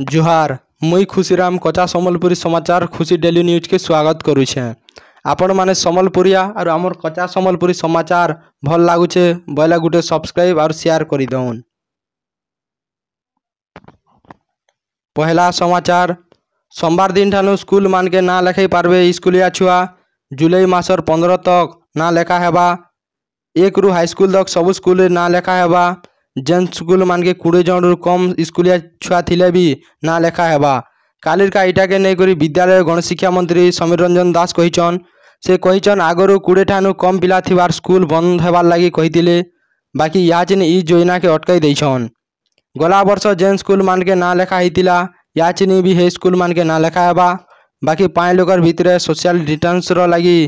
जुहार मुई खुशीराम कचा सम्बलपुरी समाचार खुशी डेली न्यूज के स्वागत करुछे। आपण माने सम्बलपुरिया और आमर कचा सम्बलपुरी समाचार भल लागुचे बोले गुटे सब्सक्राइब और शेयर करि दउन। पहला समाचार सोमवार दिन ठानु स्कूल मान के ना लेखाई पारबे स्कूलिया छुआ। जुलाई मासर 15 तक ना लेखा हेबा। 1 रु हाई स्कूल तक सब स्कूल ना लेखा हेबा। जेन स्कूल मान के 20 जन रु कम स्कूलिया छुआ थिले भी ना लेखा हेबा। कालिर का इटा के नहीं करी विद्यालय गणशिक्षा मंत्री समीर रंजन दास कहिचन। से कहिचन आगरु 20 ठानु कम पिला थिबार स्कूल बंद हेबार लागि कहिथिले, बाकी याचिन ई योजना के अटकाई दैछन। गला वर्ष जेन स्कूल मान के ना लेखा हितिला याचिनी भी हे स्कूल मान के ना लेखा हेबा। बाकी 5 लोकर भितरे सोशल डिस्टेंस रो लागि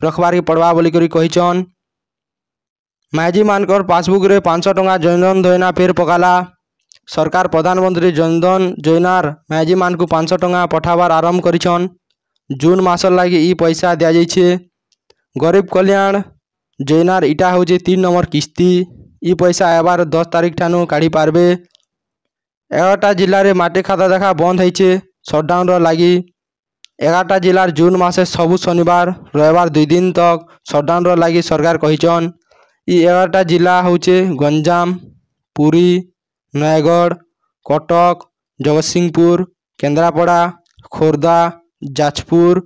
रखबार के पड़वा बोली करी कहिचन। माइजी मानकर पासबुक रे 500 टंका जनधन योजना फेर पकाला। सरकार प्रधानमंत्री जनधन योजनार माइजी मान को 500 टंका पठाबार आरंभ करिछन। जून मासर लागि ई पैसा दिया जाइछे। गरीब कल्याण योजनार इटा होचे 3 नंबर किस्ती। ई पैसा एबार 10 तारीख ठानु काढ़ी पारबे। 11टा जिल्ला रे माटी खाता देखा बंद होइछे शटडाउन रो लागि। 11टा जिल्लार जून मासे सबु शनिवार रविवार 2 दिन तक शटडाउन रो लागि सरकार कहिछन। ई 11टा जिला होचे गंजाम, पुरी, नयगढ़, कटक, जगतसिंहपुर, केन्द्रापड़ा, खोर्धा, जाजपुर,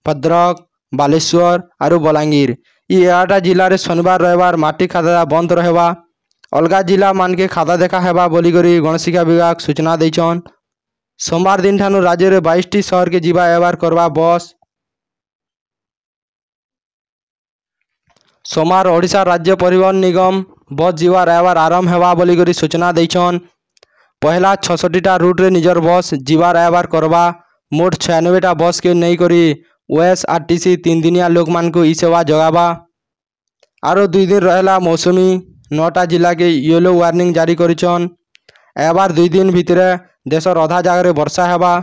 भद्रक, बालेश्वर और बलांगीर। ई 11टा जिला रे शनिवार रविवार माटी खाता बंद रहेबा। अलगा जिला मान के खाता देखा हेबा बोली करी गणशिक्षा विभाग सूचना दैछन। सोमवार दिन ठानु राज्य रे 22टी शहर के जीवा एबार करबा बस। सोमवार ओडिशा राज्य परिवहन निगम बस जीवार एबार आरंभ हेबा बोली करी सूचना दैछन। पहला 66टा रूट रे निजर बस जीवार एबार करबा। मोट 96टा बस के नहीं करी ओएसआरटीसी 3 दिनिया लोक मान को ई सेवा जगाबा। आरो 2 दिन रहला मौसमी 9टा जिला के येलो वार्निंग जारी करिछन। एबार 2 दिन भितरे देशर आधा जगह रे वर्षा हेबा।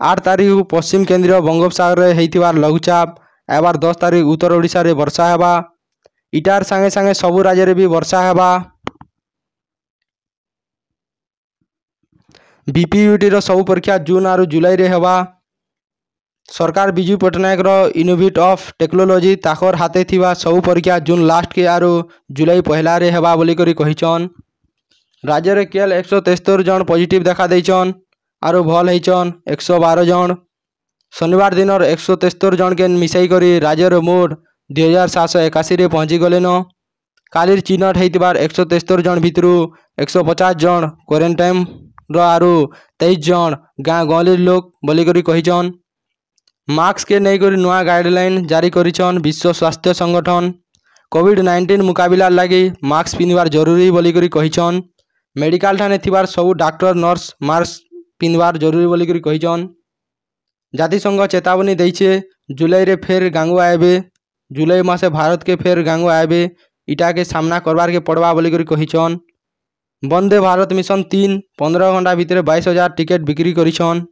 8 तारीख पश्चिम केंद्रीय बंगोपसागर रे हेइथिबार लघुचाप एबार 10 तारीख उत्तर ओडिशा रे वर्षा हेबा। इटार संगे संगे सबु राज्य रे भी वर्षा हेबा। बीपीयूटी रो सबु परीक्षा जून और जुलाई रे हेबा। सरकार बिजू पटनायक रो इनोवेट ऑफ टेक्नोलॉजी ताकर हाथे थिबा सबु परीक्षा जून लास्ट के और जुलाई पहला रे हेबा बोली करी कहिचन। राज्य रे केवल 173 जन पॉजिटिव देखा दैछन और भल हैचन 112 जन। शनिवार दिन 173 जन के मिसाई करी राज्य रे मोट 2781 रे पहुंची गलेन। कालिर चिन्हट हेतिबार 173 जन भितरु 150 जन क्वारंटाइन रो आरु 23 जन गाँ गहली लोक बोली करी कहिचन। मास्क के नहीं करी नुआ गाइडलाइन जारी करिछन विश्व स्वास्थ्य संगठन। कोविड-19 मुकाबिला लागि मास्क पिनबार जरूरी बोली करी कहिछन। मेडिकल ठाने थिबार सबु डॉक्टर नर्स मास्क पिनबार जरूरी बोली करी कहिछन। जातिसंघ चेतावनी दैछे जुलाई रे फेर गांगु आएबे। जुलाई मासे भारत के फेर गांगु आएबे इटा के सामना करबार के पड़वा बोली करी कहिछन। वंदे भारत मिशन 3 15 घंटा भितर 22,000 टिकट बिक्री करिछन।